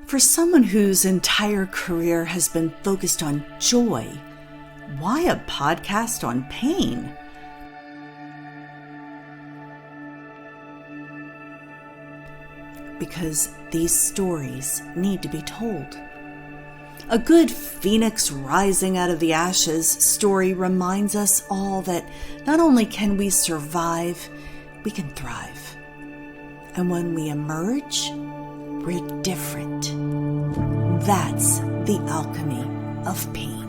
For someone whose entire career has been focused on joy, why a podcast on pain? Because these stories need to be told. A good phoenix rising out of the ashes story reminds us all that not only can we survive, we can thrive. And when we emerge, we're different. That's the alchemy of pain.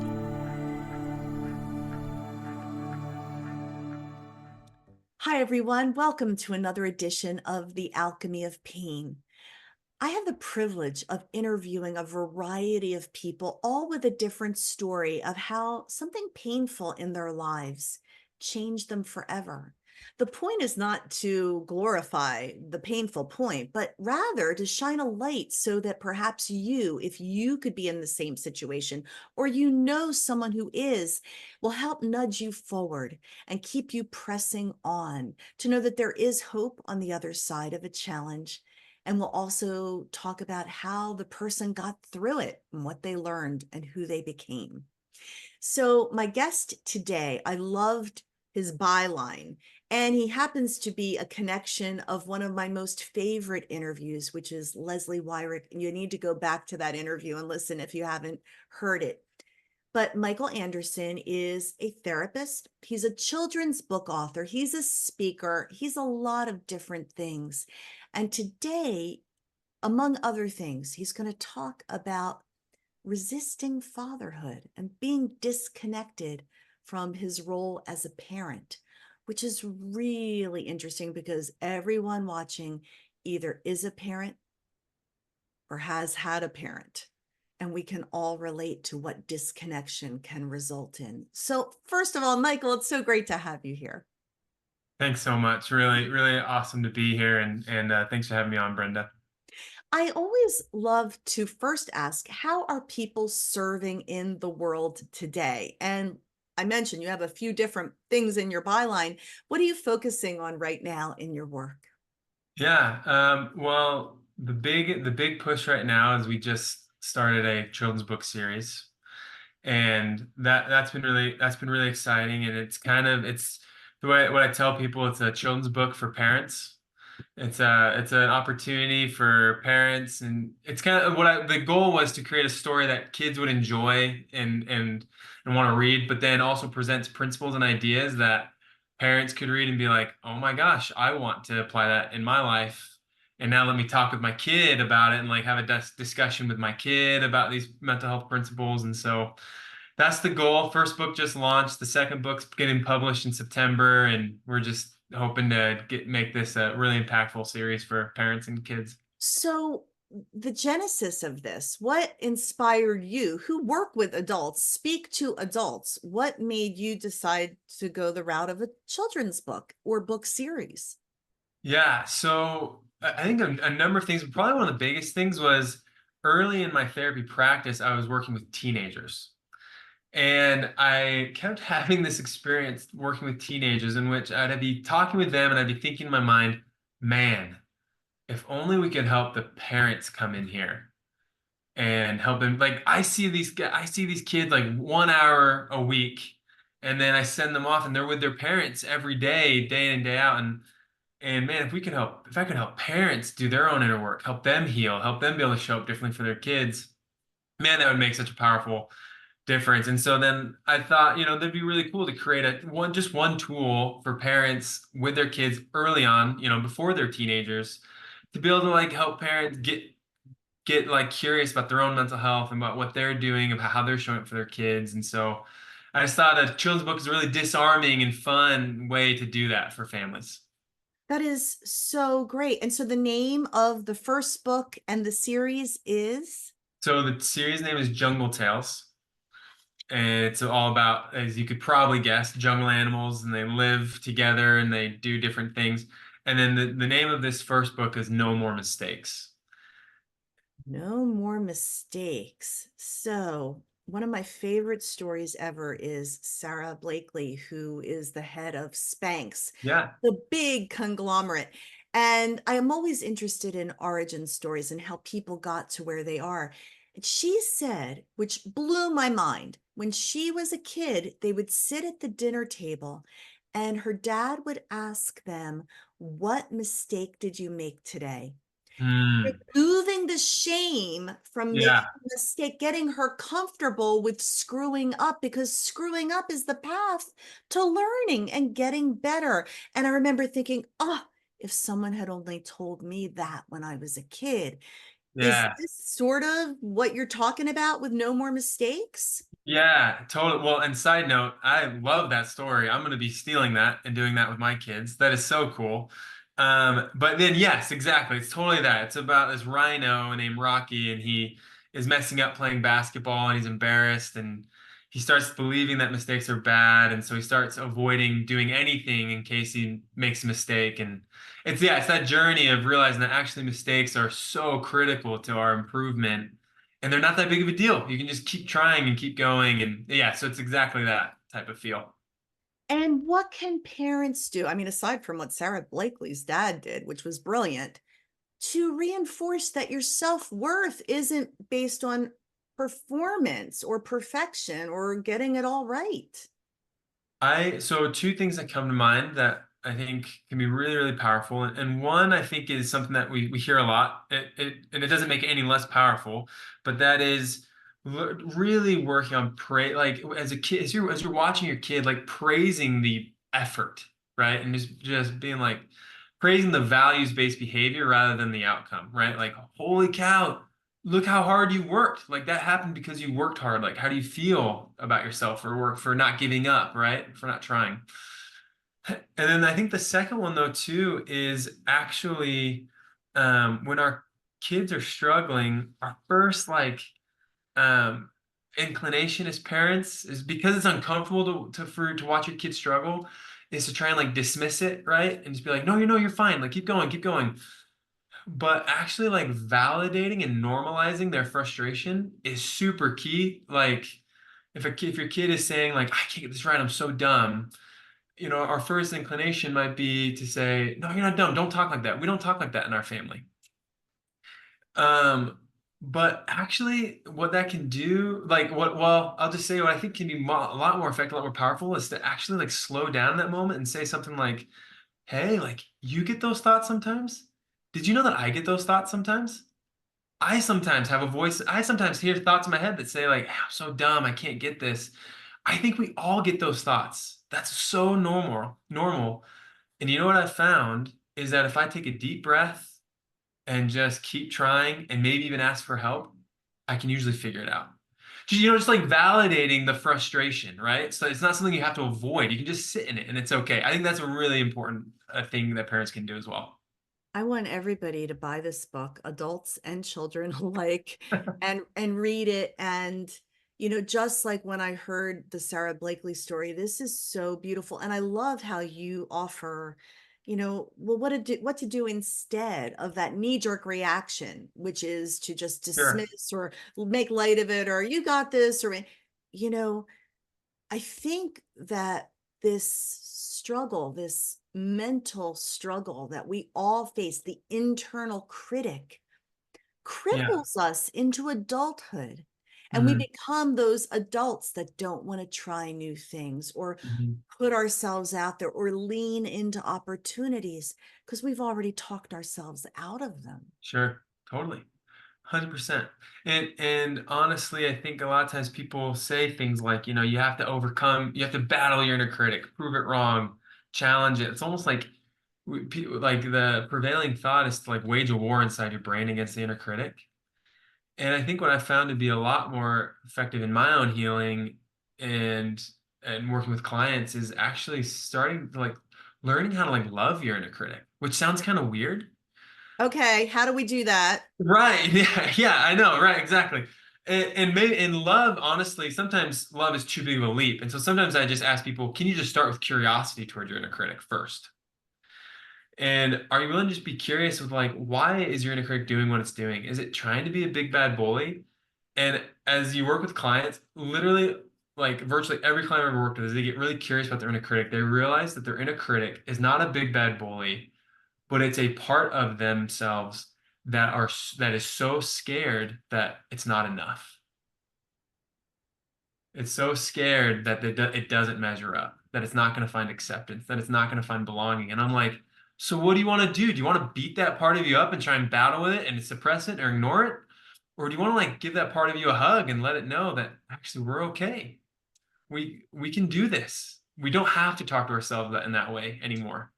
Hi, everyone. Welcome to another edition of The Alchemy of Pain. I have the privilege of interviewing a variety of people, all with a different story of how something painful in their lives changed them forever. The point is not to glorify the painful point, but rather to shine a light so that perhaps you, if you could be in the same situation, or you know someone who is, will help nudge you forward and keep you pressing on to know that there is hope on the other side of a challenge. And we'll also talk about how the person got through it and what they learned and who they became. So my guest today, I loved his byline, and he happens to be a connection of one of my most favorite interviews, which is Leslie Wyrick. You need to go back to that interview and listen if you haven't heard it. But Michael Anderson is a therapist. He's a children's book author. He's a speaker. He's a lot of different things. And today, among other things, he's going to talk about resisting fatherhood and being disconnected from his role as a parent, which is really interesting because everyone watching either is a parent or has had a parent. And we can all relate to what disconnection can result in. So first of all, Michael, it's so great to have you here. Thanks so much. Really, really awesome to be here. And thanks for having me on, Brenda. I always love to first ask, how are people serving in the world today? And I mentioned you have a few different things in your byline. What are you focusing on right now in your work? Yeah. Well, the big push right now is we just started a children's book series, and that's been really exciting. And it's the way what I tell people, it's a children's book for parents. It's an opportunity for parents, and it's kind of the goal was to create a story that kids would enjoy and want to read, but then also presents principles and ideas that parents could read and be like, oh my gosh, I want to apply that in my life. And now let me talk with my kid about it and like have a discussion with my kid about these mental health principles. And so that's the goal. First book just launched. The second book's getting published in September, and we're just hoping to make this a really impactful series for parents and kids. So the genesis of this, what inspired you who work with adults, speak to adults? What made you decide to go the route of a children's book or book series? Yeah, so I think a number of things, but probably one of the biggest things was early in my therapy practice, I was working with teenagers. And I kept having this experience working with teenagers in which I'd be talking with them and I'd be thinking in my mind, man, if only we could help the parents come in here and help them. Like I see these kids like 1 hour a week, and then I send them off and they're with their parents every day, day in and day out. And man, if I could help parents do their own inner work, help them heal, help them be able to show up differently for their kids, man, that would make such a powerful difference. And so then I thought, that'd be really cool to create just one tool for parents with their kids early on, before they're teenagers, to be able to like help parents get like curious about their own mental health and about what they're doing, about how they're showing up for their kids. And so I just thought a children's book is a really disarming and fun way to do that for families. That is so great. And so the name of the first book and the series is? So the series name is Jungle Tales. And it's all about, as you could probably guess, jungle animals, and they live together and they do different things. And then the name of this first book is No More Mistakes. No More Mistakes. So, one of my favorite stories ever is Sarah Blakely, who is the head of Spanx, Yeah. the big conglomerate. And I am always interested in origin stories and how people got to where they are. And she said, which blew my mind, when she was a kid, they would sit at the dinner table and her dad would ask them, "What mistake did you make today?" Mm, Removing the shame from making yeah. a mistake, getting her comfortable with screwing up, because screwing up is the path to learning and getting better. And I remember thinking, oh, if someone had only told me that when I was a kid. Is Yeah. this sort of what you're talking about with no more mistakes? Yeah, totally. Well, and side note, I love that story. I'm going to be stealing that and doing that with my kids. That is so cool. But then, yes, exactly. It's totally that. It's about this rhino named Rocky, and he is messing up playing basketball, and he's embarrassed, and he starts believing that mistakes are bad, and so he starts avoiding doing anything in case he makes a mistake. And it's that journey of realizing that actually mistakes are so critical to our improvement, and they're not that big of a deal. You can just keep trying and keep going. And yeah, so it's exactly that type of feel. And what can parents do? I mean, aside from what Sarah Blakely's dad did, which was brilliant, to reinforce that your self-worth isn't based on performance or perfection or getting it all right. So two things that come to mind that I think can be really, really powerful. And one I think is something that we hear a lot. And it doesn't make it any less powerful, but that is really working on like as a kid, as you're watching your kid, like praising the effort, right? And just being like praising the values-based behavior rather than the outcome, right? Like, holy cow, look how hard you worked. Like that happened because you worked hard. Like, how do you feel about yourself for work, for not giving up, right? For not trying. And then I think the second one though too is actually when our kids are struggling, our first um inclination as parents is, because it's uncomfortable to watch your kids struggle, is to try and like dismiss it, right? And just be like, no, you're fine. Like keep going. But actually, like validating and normalizing their frustration is super key. Like, if your kid is saying like, "I can't get this right, I'm so dumb," our first inclination might be to say, "No, you're not dumb. Don't talk like that. We don't talk like that in our family." Um, but actually, what that can do, like, well, I'll just say what I think can be a lot more effective, a lot more powerful, is to actually like slow down that moment and say something like, "Hey, like, you get those thoughts sometimes? Did you know that I get those thoughts sometimes? I sometimes have a voice. I sometimes hear thoughts in my head that say, like, I'm so dumb. I can't get this. I think we all get those thoughts. That's so normal. And you know what I found is that if I take a deep breath and just keep trying and maybe even ask for help, I can usually figure it out. Just like validating the frustration, right? So it's not something you have to avoid. You can just sit in it and it's okay. I think that's a really important thing that parents can do as well. I want everybody to buy this book, adults and children alike, and read it. And just like when I heard the Sarah Blakely story, this is so beautiful. And I love how you offer, well, what to do instead of that knee-jerk reaction, which is to just Sure. dismiss or make light of it, or you got this, or you know, I think that this struggle, this mental struggle that we all face, the internal critic, Yeah. cripples us into adulthood. And we Hmm. become those adults that don't want to try new things or Hmm. put ourselves out there or lean into opportunities because we've already talked ourselves out of them. Sure. Totally. 100%. And honestly, I think a lot of times people say things like, you have to battle your inner critic, prove it wrong, challenge it. It's almost like like the prevailing thought is to like wage a war inside your brain against the inner critic. And I think what I found to be a lot more effective in my own healing and working with clients is actually starting to like learning how to like love your inner critic, which sounds kind of weird. Okay, how do we do that? Right. Yeah, I know. Right. Exactly. And maybe in love, honestly, sometimes love is too big of a leap. And so sometimes I just ask people, can you just start with curiosity toward your inner critic first? And are you willing to just be curious with like, why is your inner critic doing what it's doing? Is it trying to be a big bad bully? And as you work with clients, literally, like virtually every client I've ever worked with, as they get really curious about their inner critic, they realize that their inner critic is not a big bad bully, but it's a part of themselves that is so scared that it's not enough. It's so scared that it doesn't measure up, that it's not going to find acceptance, that it's not going to find belonging. And I'm like, so what do you want to do? Do you want to beat that part of you up and try and battle with it and suppress it or ignore it? Or do you want to like give that part of you a hug and let it know that actually we're okay? We can do this. We don't have to talk to ourselves in that way anymore.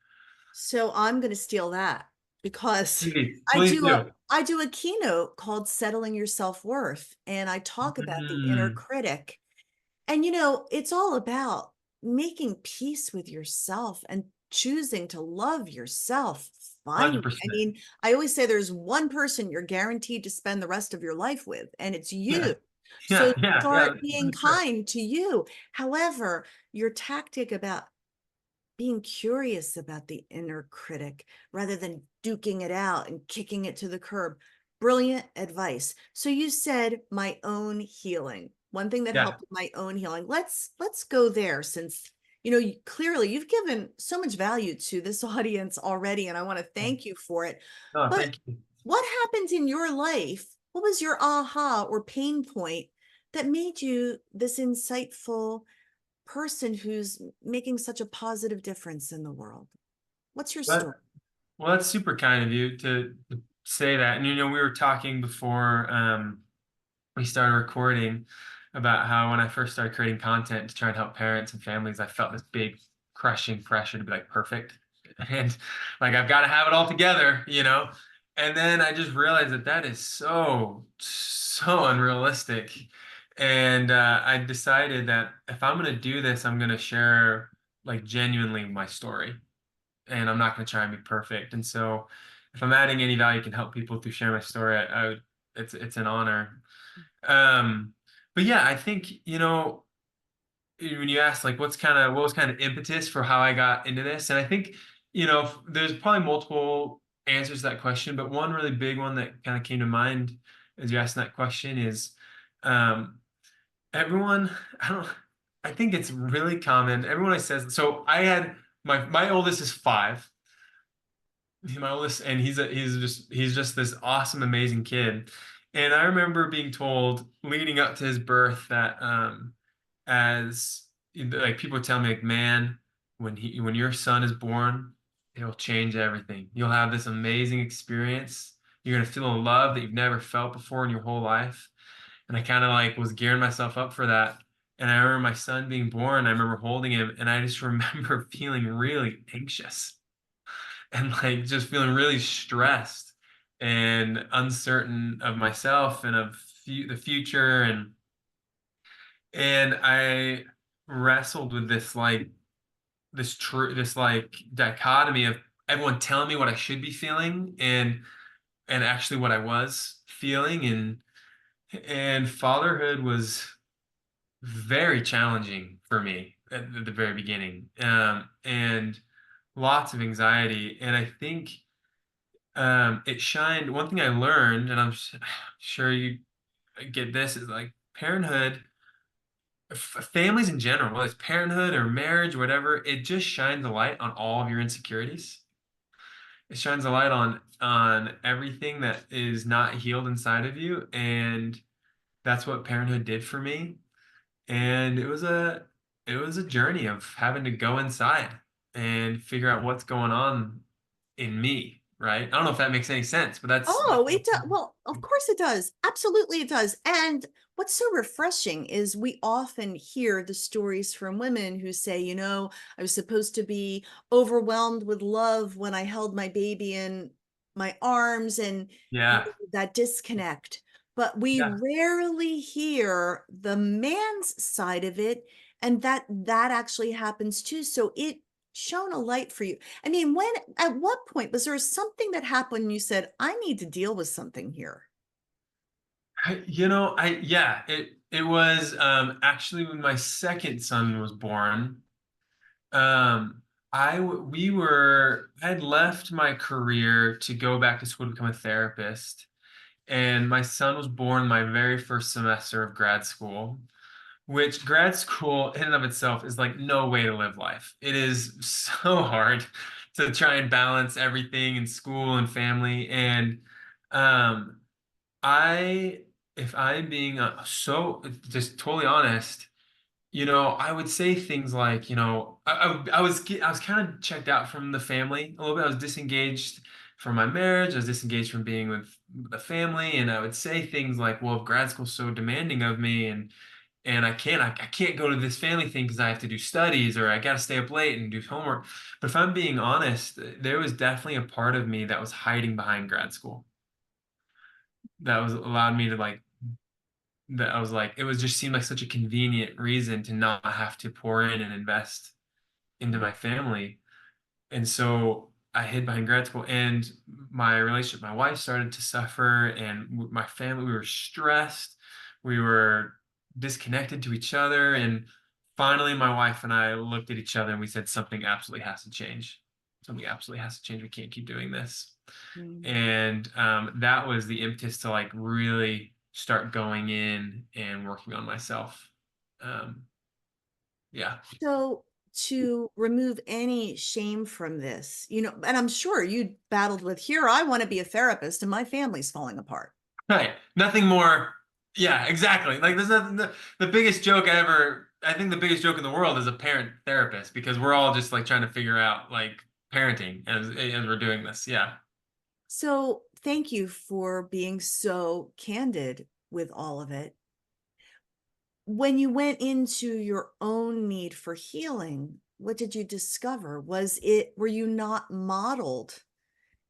So I'm going to steal that because Please, I please do a do. I do a keynote called Settling Your Self-Worth, and I talk about the inner Mm, critic. And it's all about making peace with yourself and choosing to love yourself finally. I 100%. mean, I always say there's one person you're guaranteed to spend the rest of your life with, and it's Yeah. you. So Yeah. Yeah. Yeah. start being 100%. kind to you. However, your tactic about being curious about the inner critic rather than duking it out and kicking it to the curb. Brilliant advice. So you said my own healing. One thing that Yeah. helped with my own healing. Let's go there since clearly you've given so much value to this audience already and I want to thank you for it. Oh, But thank you. what happened in your life? What was your aha or pain point that made you this insightful person who's making such a positive difference in the world? What's your story? But well, that's super kind of you to say that. And we were talking before we started recording about how when I first started creating content to try and help parents and families, I felt this big crushing pressure to be like perfect and like I've got to have it all together. And then I just realized that that is so unrealistic. And I decided that if I'm going to do this, I'm going to share like genuinely my story and I'm not going to try and be perfect. And so, if I'm adding any value, can help people through sharing my story, it's an honor. Um, but yeah, I think when you ask like what was kind of impetus for how I got into this, and I think there's probably multiple answers to that question, but one really big one that kind of came to mind as you asked that question is um, everyone. I don't. I think it's really common. Everyone always says so. I had my oldest is 5. My oldest, and he's just this awesome, amazing kid. And I remember being told leading up to his birth that as like people tell me like, man, when your son is born, it'll change everything. You'll have this amazing experience. You're gonna feel a love that you've never felt before in your whole life. And I kind of like was gearing myself up for that. And I remember my son being born. I remember holding him, and I just remember feeling really anxious and like just feeling really stressed and uncertain of myself and of the future and I wrestled with this like dichotomy of everyone telling me what I should be feeling and actually what I was feeling and fatherhood was very challenging for me at the very beginning and lots of anxiety and I think it shined. One thing I learned, and sure you get this, is like parenthood, families in general, whether it's parenthood or marriage or whatever, it just shines a light on all of your insecurities. It shines a light on everything that is not healed inside of you, and that's what parenthood did for me. And it was a journey of having to go inside and figure out what's going on in me, right? I don't know if that makes any sense, but that's Oh, it does. Well, of course it does. Absolutely it does. And what's so refreshing is we often hear the stories from women who say, I was supposed to be overwhelmed with love when I held my baby in my arms and yeah. that disconnect. But we Yeah. rarely hear the man's side of it and that actually happens too. So it shone a light for you. I mean, at what point was there something that happened and you said, I need to deal with something here? Yeah, it was actually when my second son was born. Um, I had left my career to go back to school to become a therapist, and my son was born my very first semester of grad school, which grad school in and of itself is like no way to live life. It is so hard to try and balance everything in school and family. And um, I, if I'm being so just totally honest, I would say things like, I was kind of checked out from the family a little bit. I was disengaged from my marriage. I was disengaged from being with the family, and I would say things like, "Well, if grad school's so demanding of me, and I can't go to this family thing because I have to do studies or I got to stay up late and do homework." But if I'm being honest, there was definitely a part of me that was hiding behind grad school that was allowed me to that I was like, it was just seemed like such a convenient reason to not have to pour in and invest into my family. And so I hid behind grad school, and my relationship, my wife started to suffer, and my family, we were stressed, we were disconnected to each other. And finally, my wife and I looked at each other and we said, something absolutely has to change. Something absolutely has to change. We can't keep doing this. Mm. And that was the impetus to like really start going in and working on myself. Um, yeah. So to remove any shame from this, and I'm sure you battled with, here, I want to be a therapist and my family's falling apart. Right. Nothing more. Yeah, exactly. Like there's nothing, the biggest joke I think the biggest joke in the world is a parent therapist, because we're all just like trying to figure out like parenting as we're doing this. Yeah. So thank you for being so candid with all of it. When you went into your own need for healing, what did you discover? Were you not modeled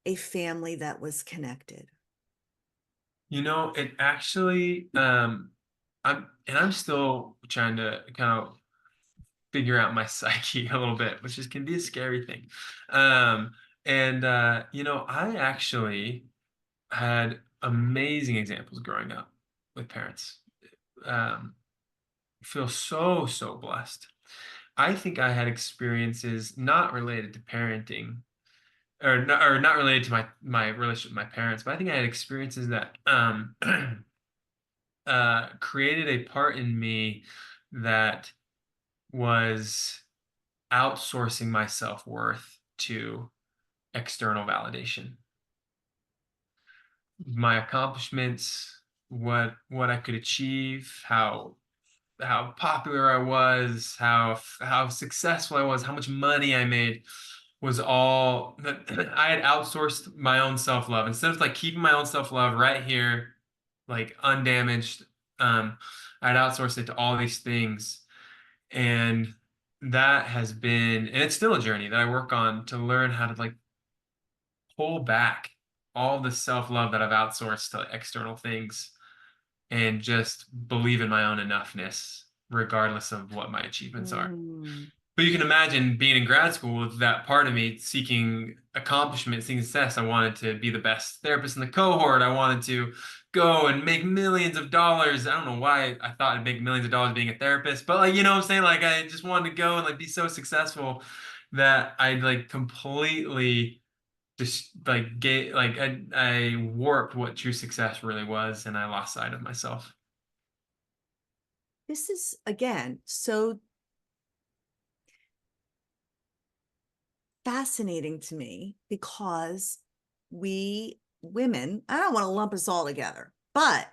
a family that was connected? It actually I'm still trying to kind of figure out my psyche a little bit, which is can be a scary thing. And I actually had amazing examples growing up with parents. Um, feel so blessed. I think I had experiences not related to parenting, or not related to my relationship with my parents, but I think I had experiences that created a part in me that was outsourcing my self-worth to external validation. My accomplishments, what I could achieve, how popular I was, how successful I was, how much money I made, was all that I had outsourced my own self-love. Instead of like keeping my own self-love right here, like undamaged, I'd outsourced it to all these things. And that has been, and it's still a journey that I work on to learn how to like pull back all the self-love that I've outsourced to external things and just believe in my own enoughness, regardless of what my achievements are. Mm. But you can imagine being in grad school with that part of me seeking accomplishment, seeking success. I wanted to be the best therapist in the cohort. I wanted to go and make millions of dollars. I don't know why I thought I'd make millions of dollars being a therapist, but like, you know what I'm saying? Like I just wanted to go and like be so successful that I like completely just like I warped what true success really was, and I lost sight of myself. This is, again, so fascinating to me because we women, I don't want to lump us all together, but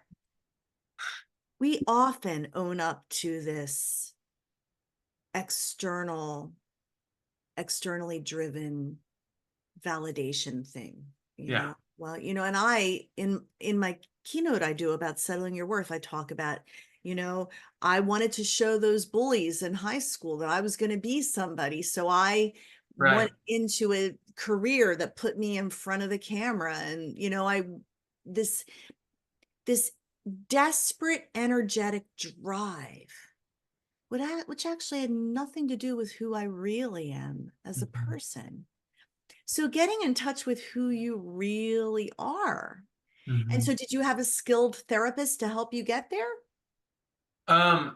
we often own up to this external, externally driven validation thing, Yeah. well, and I, in my keynote I do about settling your worth, I talk about, you know I wanted to show those bullies in high school that I was going to be somebody, so I went Right. into a career that put me in front of the camera, and I this this desperate energetic drive, which actually had nothing to do with who I really am as a Mhm. person. So getting in touch with who you really are. And Mhm. so did you have a skilled therapist to help you get there? I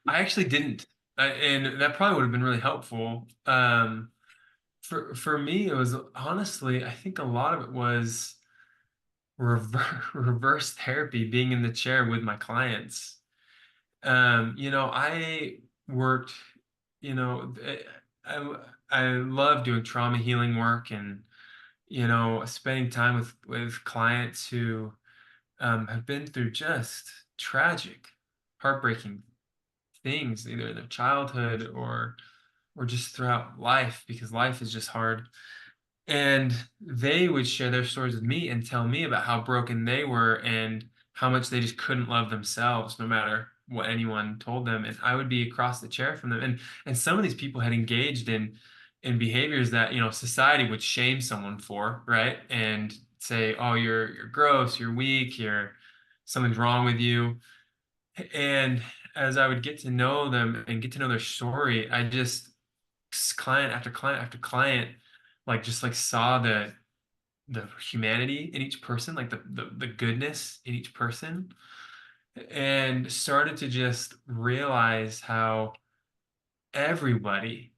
actually didn't, and that probably would have been really helpful. For me, it was honestly, I think a lot of it was reverse therapy, being in the chair with my clients. I worked, you know, I, I love doing trauma healing work and, spending time with clients who have been through just tragic, heartbreaking things, either in their childhood or just throughout life, because life is just hard. And they would share their stories with me and tell me about how broken they were and how much they just couldn't love themselves no matter what anyone told them. And I would be across the chair from them. And some of these people had engaged in behaviors that, society would shame someone for, right? And say, "Oh, you're gross, you're weak, you're something's wrong with you." And as I would get to know them and get to know their story, I just client after client after client, like just like saw the humanity in each person, like the goodness in each person, and started to just realize how everybody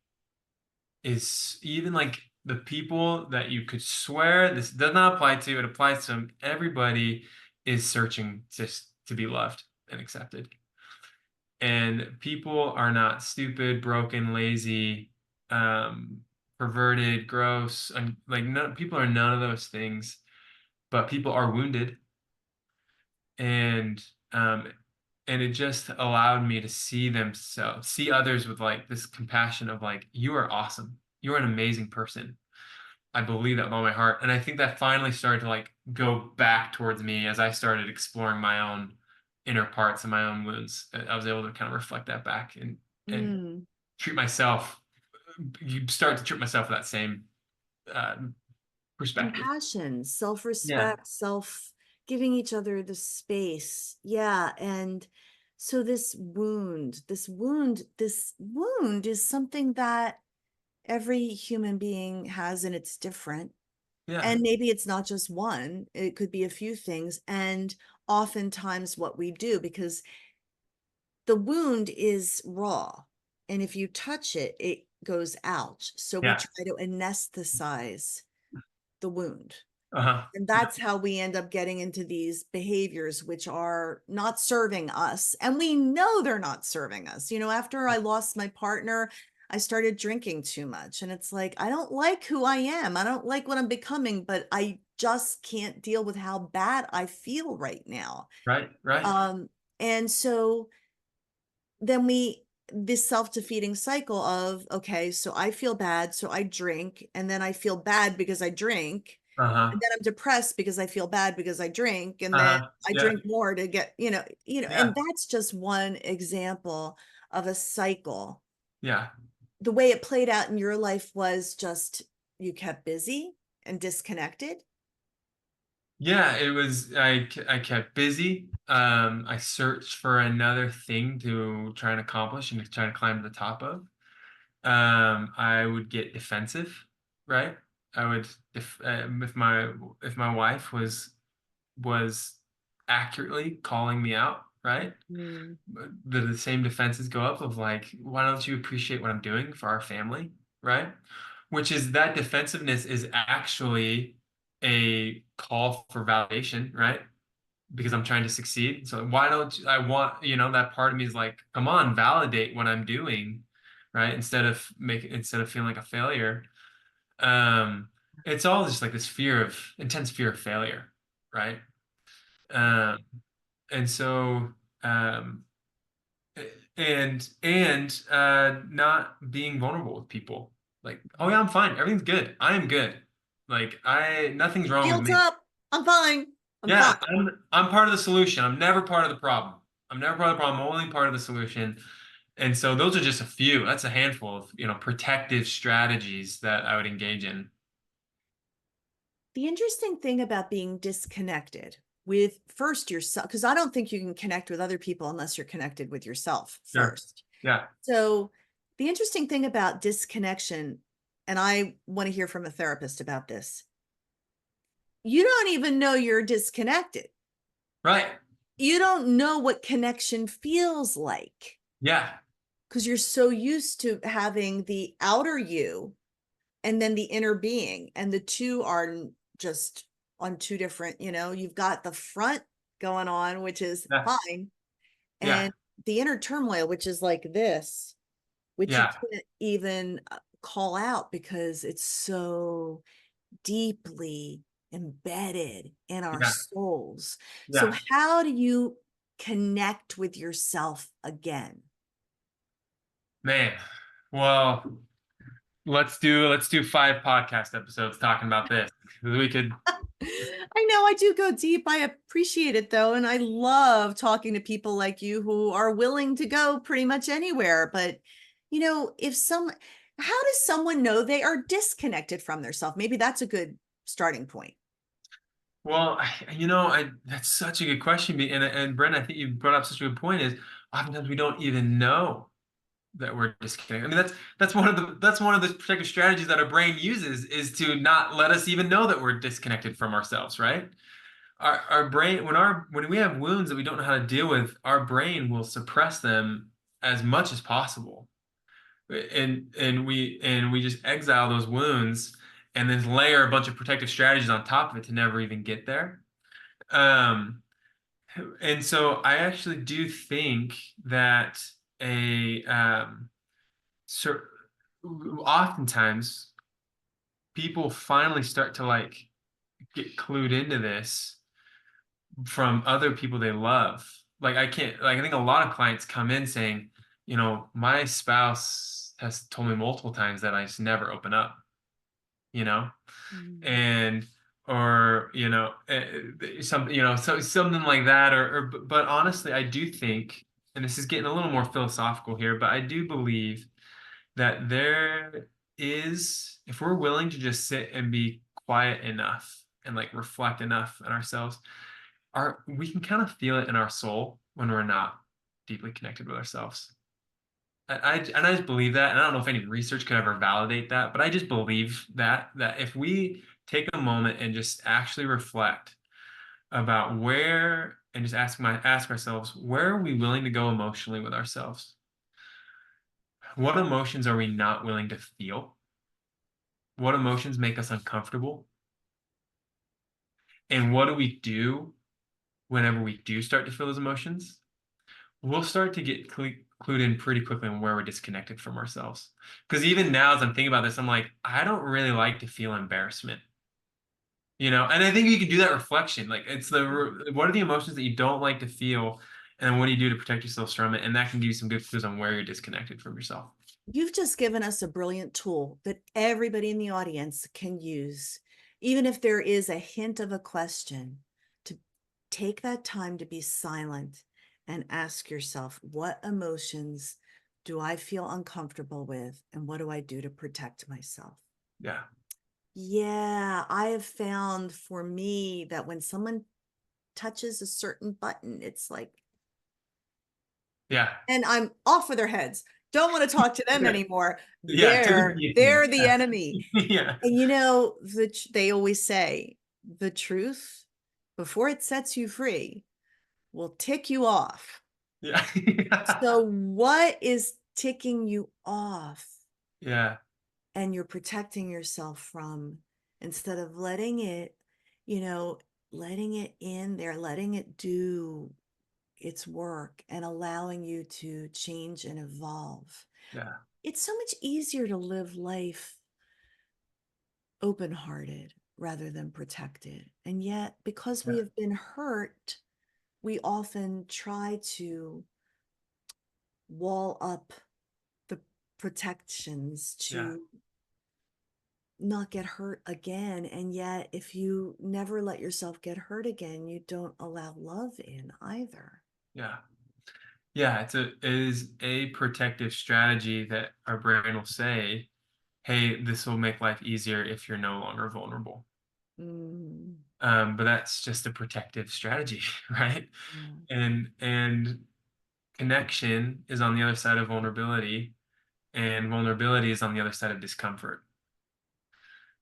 is, even like the people that you could swear this does not apply to, it applies to them. Everybody is searching just to be loved and accepted. And people are not stupid, broken, lazy, um, perverted, gross, and like people are none of those things, but people are wounded. And um, and it just allowed me to see themselves, see others with like this compassion of like, you are awesome. You're an amazing person. I believe that with all my heart. And I think that finally started to like go back towards me as I started exploring my own inner parts and my own wounds. I was able to kind of reflect that back and Mm. treat myself. You start to treat myself with that same uh, perspective. Compassion, Yeah. self-respect, giving each other the space. Yeah. And so this wound is something that every human being has, and it's different. Yeah. And maybe it's not just one, it could be a few things. And oftentimes what we do, because the wound is raw, and if you touch it, it goes ouch. So we Yeah. try to anesthetize the wound. Uh-huh. And Yeah. that's how we end up getting into these behaviors which are not serving us. And we know they're not serving us. After I lost my partner, I started drinking too much. And it's like, I don't like who I am. I don't like what I'm becoming, but I just can't deal with how bad I feel right now. Right. Right. Um, and so then this self-defeating cycle of, okay, so I feel bad, so I drink, and then I feel bad because I drink, and Uh-huh. then I'm depressed because I feel bad because I drink, and then Uh-huh. I Yeah. drink more to get, Yeah. and that's just one example of a cycle. Yeah. The way it played out in your life was just you kept busy and disconnected. Yeah, it was I kept busy. I searched for another thing to try and accomplish and to try to climb to the top of. I would get defensive, right? I would if my wife was accurately calling me out, right? Mm. The same defenses go up of like, why don't you appreciate what I'm doing for our family, right? Which is that defensiveness is actually a call for validation, right? Because I'm trying to succeed. So why don't I want, that part of me is like, come on, validate what I'm doing, right? Instead of feeling like a failure. Um, it's all just like this intense fear of failure, right? Um, and so um not being vulnerable with people. Like, oh yeah, I'm fine. Everything's good. I am good. Like nothing's wrong with Shields me. up. I'm fine. I'm fine. Yeah, I'm part of the solution. I'm never part of the problem. I'm never part of the problem. I'm only part of the solution. And so those are just a few. That's a handful of, protective strategies that I would engage in. The interesting thing about being disconnected with first yourself, because I don't think you can connect with other people unless you're connected with yourself Sure. first. Yeah. So, the interesting thing about disconnection, and I want to hear from a therapist about this, you don't even know you're disconnected. Right. You don't know what connection feels like Yeah. because you're so used to having the outer you and then the inner being, and the two are just on two different, you've got the front going on, which is Yeah. fine, Yeah. and the inner turmoil, which is like this, which you Yeah. can't even call out because it's so deeply embedded in our Yeah. souls. So Yeah. how do you connect with yourself again? Man. Well, let's do 5 podcast episodes talking about this. We could. I know I do go deep. I appreciate it though. And I love talking to people like you who are willing to go pretty much anywhere. But, if how does someone know they are disconnected from themselves? Maybe that's a good starting point. Well, that's such a good question. And Brent, I think you brought up such a good point. Is oftentimes we don't even know that we're disconnected. I mean, that's one of the protective strategies that our brain uses, is to not let us even know that we're disconnected from ourselves, right? Our brain, when we have wounds that we don't know how to deal with, our brain will suppress them as much as possible, and we just exile those wounds and then layer a bunch of protective strategies on top of it to never even get there. Um, and so I actually do think that a so oftentimes people finally start to like get clued into this from other people they love. Like I can't like I think a lot of clients come in saying, my spouse has told me multiple times that I just never open up, you know, Mm. and or so something like that, but honestly, I do think, and this is getting a little more philosophical here, but I do believe that there is, if we're willing to just sit and be quiet enough and like reflect enough in ourselves, we can kind of feel it in our soul when we're not deeply connected with ourselves. And I just believe that, and I don't know if any research could ever validate that, but I just believe that if we take a moment and just actually reflect about where, and just ask ourselves, where are we willing to go emotionally with ourselves? What emotions are we not willing to feel? What emotions make us uncomfortable? And what do we do whenever we do start to feel those emotions? We'll start to get clued in pretty quickly on where we're disconnected from ourselves. Because even now, as I'm thinking about this, I'm like, I don't really like to feel embarrassment, And I think you can do that reflection. Like, what are the emotions that you don't like to feel, and then what do you do to protect yourself from it? And that can give you some good clues on where you're disconnected from yourself. You've just given us a brilliant tool that everybody in the audience can use, even if there is a hint of a question, to take that time to be silent and ask yourself, what emotions do I feel uncomfortable with? And what do I do to protect myself? Yeah, Yeah, I have found for me that when someone touches a certain button, it's like, yeah, and I'm off with their heads. Don't want to talk to them yeah, anymore. yeah. To the They're beginning. the Yeah, enemy. yeah, And they always say the truth before it sets you free will tick you off. yeah, So what is ticking you off yeah, and you're protecting yourself from, instead of letting it, you know, letting it in there, letting it do its work and allowing you to change and evolve. yeah, It's so much easier to live life open hearted rather than protected. And yet, because we yeah, have been hurt, we often try to wall up the protections yeah, to not get hurt again. And yet, if you never let yourself get hurt again, you don't allow love in either. yeah. Yeah, it is a protective strategy that our brain will say, "Hey, this will make life easier if you're no longer vulnerable." Mm, But that's just a protective strategy, right? yeah. And connection is on the other side of vulnerability, and vulnerability is on the other side of discomfort.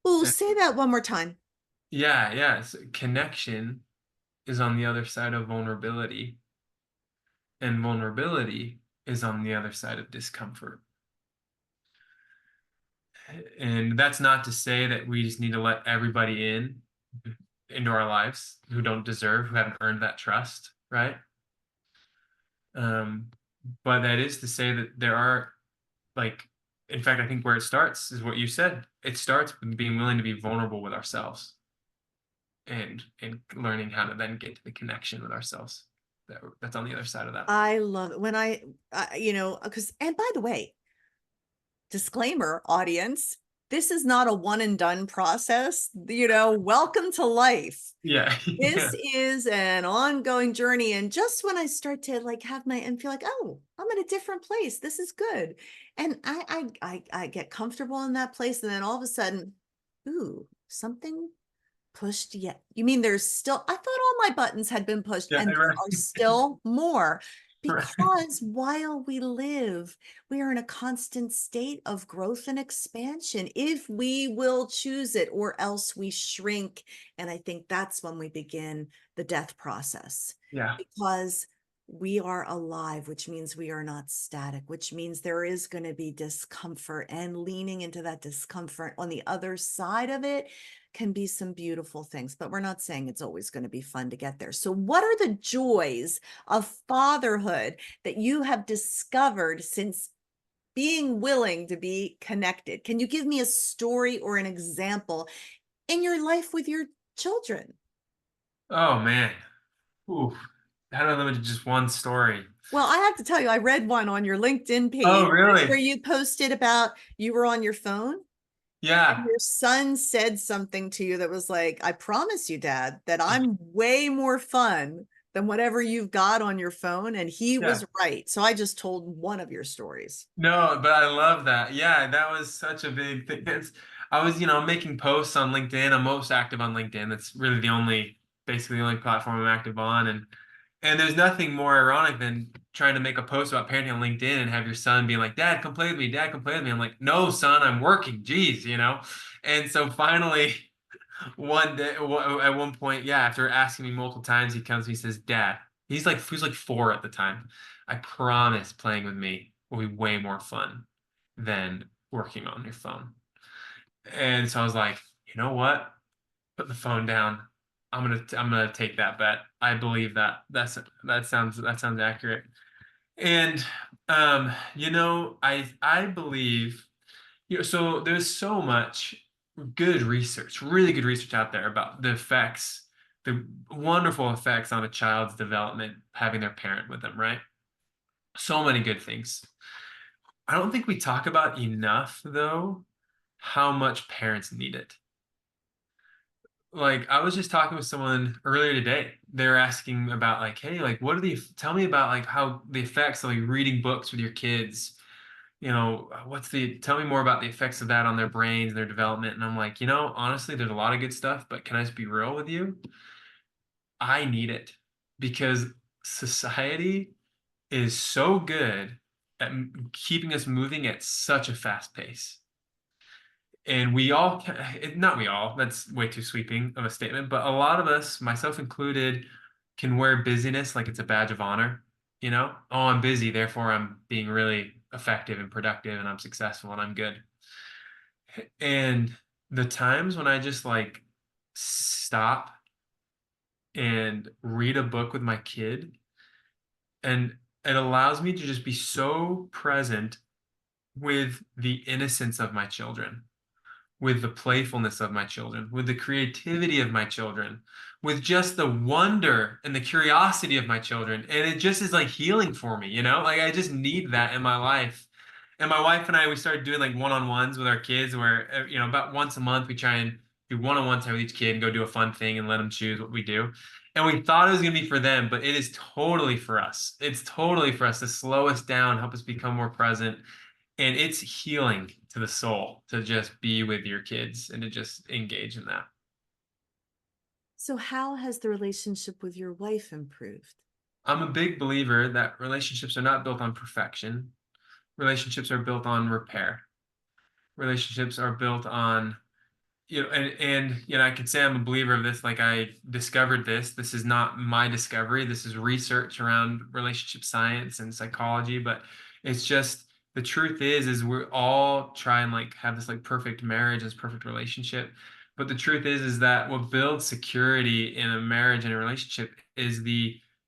Oh, And say that one more time. yeah, yeah. So connection is on the other side of vulnerability, and vulnerability is on the other side of discomfort. And that's not to say that we just need to let everybody into our lives who don't deserve, who haven't earned that trust, right? Um, but that is to say that there are like in fact, I think where it starts is what you said. It starts with being willing to be vulnerable with ourselves and learning how to then get to the connection with ourselves that's on the other side of that. I love it when because, and by the way, disclaimer, audience, this is not a one and done process. Welcome to life. Yeah. Yeah. This is an ongoing journey. And just when I start to like have my and feel like, oh, I'm in a different place. This is good. And I get comfortable in that place. And then all of a sudden, ooh, something pushed yet. You mean there's still, I thought all my buttons had been pushed Yeah. and there Right. are still more, Right. because while we live, we are in a constant state of growth and expansion if we will choose it, or else we shrink. And I think that's when we begin the death process, Yeah. because we are alive, which means we are not static, which means there is going to be discomfort, and leaning into that discomfort on the other side of it can be some beautiful things, but we're not saying it's always going to be fun to get there. So, what are the joys of fatherhood that you have discovered since being willing to be connected? Can you give me a story or an example in your life with your children? Oh man. Ooh. How do I limit to just one story? Well, I have to tell you, I read one on your LinkedIn page Oh, really? where you posted about you were on your phone and Yeah. your son said something to you that was like, I promise you, Dad, that I'm way more fun than whatever you've got on your phone. And he Yeah. was right. So I just told one of your stories. No, but I love that. Yeah, that was such a big thing. I was, making posts on LinkedIn. I'm most active on LinkedIn. That's really basically the only platform I'm active on. And there's nothing more ironic than trying to make a post about parenting on LinkedIn and have your son being like, Dad, come play with me. Dad, come play with me. I'm like, no, son, I'm working. Jeez. And so finally, one day, at one point, yeah, after asking me multiple times, he comes to me and says, Dad, he was like 4 at the time. I promise playing with me will be way more fun than working on your phone. And so I was like, you know what? Put the phone down. I'm gonna take that bet. I believe that. That sounds accurate. And I believe, so there's so much good research, really good research out there about the wonderful effects on a child's development having their parent with them, right? So many good things. I don't think we talk about enough, though, how much parents need it. Like, I was just talking with someone earlier today. They're asking about, like, hey, like, tell me about, like, how the effects of like reading books with your kids. Tell me more about the effects of that on their brains and their development. And I'm like, honestly, there's a lot of good stuff, but can I just be real with you? I need it because society is so good at keeping us moving at such a fast pace. And we all, not we all, that's way too sweeping of a statement, but a lot of us, myself included, can wear busyness like it's a badge of honor. Oh, I'm busy, therefore I'm being really effective and productive and I'm successful and I'm good. And the times when I just like stop and read a book with my kid, and it allows me to just be so present with the innocence of my children, with the playfulness of my children, with the creativity of my children, with just the wonder and the curiosity of my children. And it just is like healing for me. Like I just need that in my life. And my wife and I, we started doing like one-on-ones with our kids where, about once a month we try and do one-on-one time with each kid and go do a fun thing and let them choose what we do. And we thought it was going to be for them, but it is totally for us. It's totally for us to slow us down, help us become more present, and it's healing to the soul to just be with your kids and to just engage in that. So, how has the relationship with your wife improved? I'm a big believer that relationships are not built on perfection. Relationships are built on repair. Relationships are built on, and I could say I'm a believer of this. Like I discovered this. This is not my discovery. This is research around relationship science and psychology, but it's just the truth is we all try and like have this like perfect marriage, this perfect relationship. But the truth is that what builds security in a marriage and a relationship is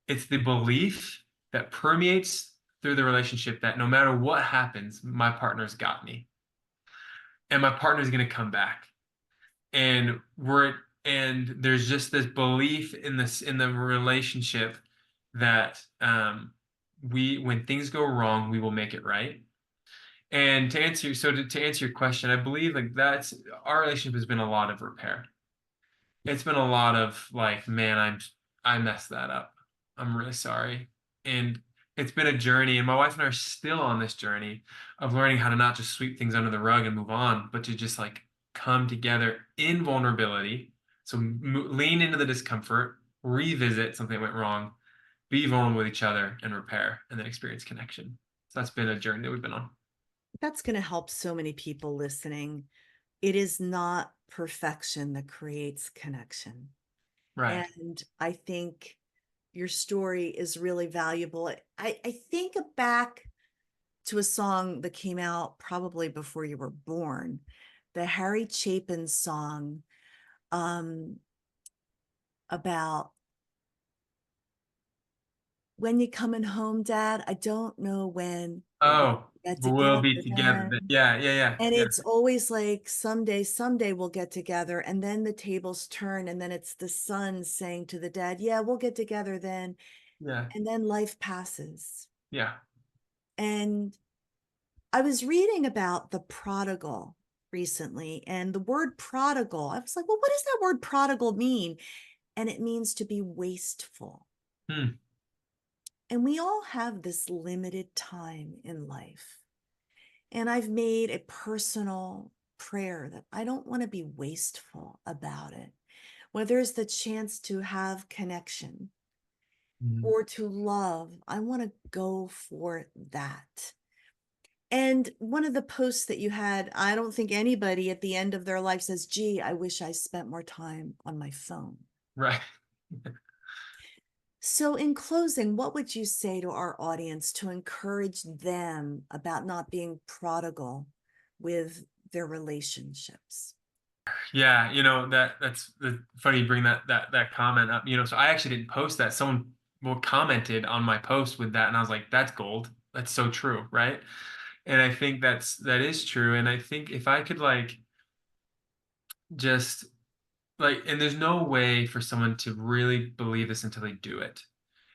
it's the belief that permeates through the relationship that no matter what happens, my partner's got me. and my partner's going to come back. And there's just this belief in this in the relationship that we when things go wrong, we will make it right. And to answer your question, I believe like that's our relationship has been a lot of repair. It's been a lot of like, man, I messed that up. I'm really sorry. And it's been a journey, and my wife and I are still on this journey of learning how to not just sweep things under the rug and move on, but to just like come together in vulnerability. So lean into the discomfort, revisit something that went wrong, be vulnerable with each other, and repair, and then experience connection. So that's been a journey that we've been on. That's going to help so many people listening. It is not perfection that creates connection. Right. And I think your story is really valuable. I think back to a song that came out probably before you were born, the Harry Chapin song, um, about when you coming home, Dad. I don't know when, but we'll Oh, get but we'll together be together. then. Yeah, yeah, yeah, And yeah, it's always like someday we'll get together. And then the tables turn, and then it's the son saying to the dad, yeah, we'll get together then. yeah, And then life passes. yeah. And I was reading about the prodigal recently, and the word prodigal, I was like, well, what does that word prodigal mean? And it means to be wasteful. Hmm. And we all have this limited time in life. And I've made a personal prayer that I don't want to be wasteful about it. Whether it's the chance to have connection Mhm. or to love, I want to go for that. And one of the posts that you had, I don't think anybody at the end of their life says, gee, I wish I spent more time on my phone. Right. So, in closing, what would you say to our audience to encourage them about not being prodigal with their relationships? Yeah, that's funny you bring that comment up. So I actually didn't post that. Someone commented on my post with that, and I was like, that's gold. That's so true, right? And I think that is true. And I think if I could like just like, and there's no way for someone to really believe this until they do it.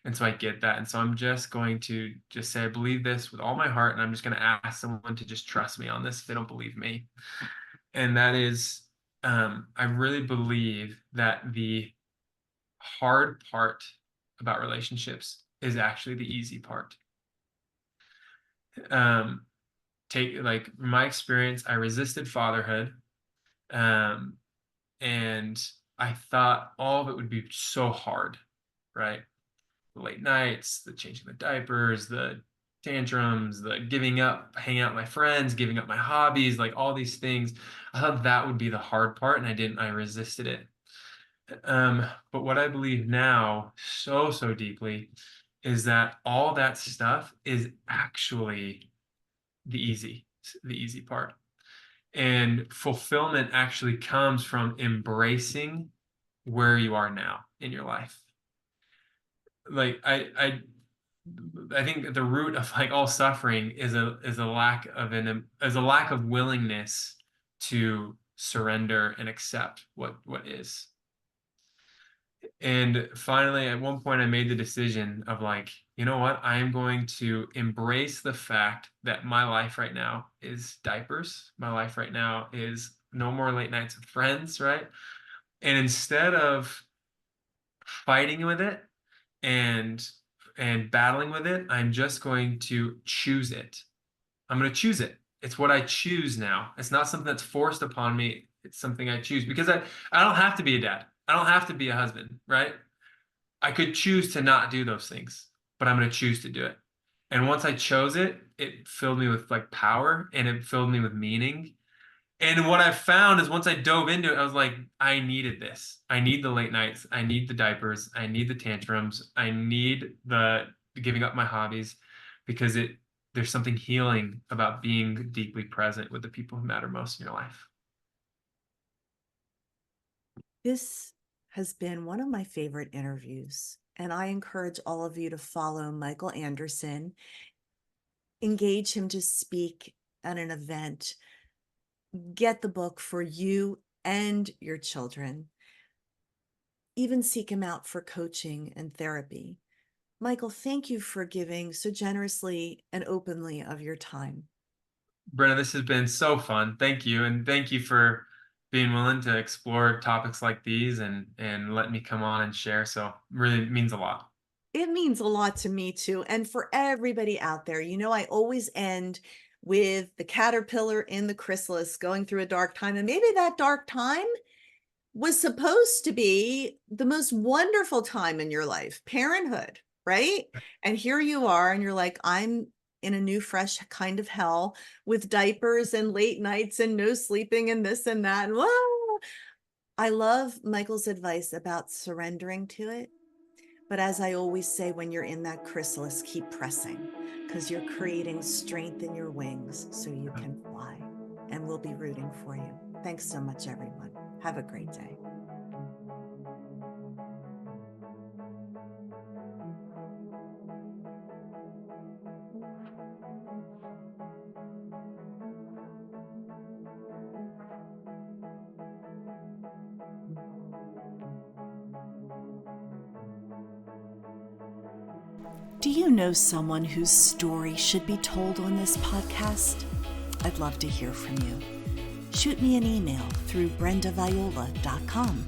And so I get that. And so I'm just going to just say, I believe this with all my heart. And I'm just going to ask someone to just trust me on this if they don't believe me. And that is, I really believe that the hard part about relationships is actually the easy part. Um, take like my experience, I resisted fatherhood. Um, and I thought all of it would be so hard, right? The late nights, the changing the diapers, the tantrums, the giving up, hanging out with my friends, giving up my hobbies, like all these things. I thought that would be the hard part, and I didn't. I resisted it. But what I believe now, so deeply, is that all that stuff is actually the easy part. And fulfillment actually comes from embracing where you are now in your life. Like I think the root of like all suffering is a lack of willingness to surrender and accept what is. And finally, at one point, I made the decision of like, you know what? I am going to embrace the fact that my life right now is diapers. My life right now is no more late nights with friends, right? And instead of fighting with it and battling with it, I'm just going to choose it. I'm going to choose it. It's what I choose now. It's not something that's forced upon me. It's something I choose because I don't have to be a dad. I don't have to be a husband, right? I could choose to not do those things, but I'm going to choose to do it. And once I chose it, it filled me with like power and it filled me with meaning. And what I found is once I dove into it, I was like, I needed this. I need the late nights. I need the diapers. I need the tantrums. I need the giving up my hobbies because there's something healing about being deeply present with the people who matter most in your life. This has been one of my favorite interviews, and I encourage all of you to follow Michael Anderson, engage him to speak at an event. Get the book for you and your children. Even seek him out for coaching and therapy. Michael, thank you for giving so generously and openly of your time. Brenna, this has been so fun. Thank you. And thank you for being willing to explore topics like these and let me come on and share. So really means a lot. It means a lot to me too. And for everybody out there, I always end with the caterpillar in the chrysalis going through a dark time. And maybe that dark time was supposed to be the most wonderful time in your life, parenthood, right? And here you are, and you're like, I'm in a new, fresh kind of hell with diapers and late nights and no sleeping and this and that. And whoa. I love Michael's advice about surrendering to it. But as I always say, when you're in that chrysalis, keep pressing because you're creating strength in your wings so you can fly. And we'll be rooting for you. Thanks so much, everyone. Have a great day. Do you know someone whose story should be told on this podcast? I'd love to hear from you. Shoot me an email through brendaviola.com.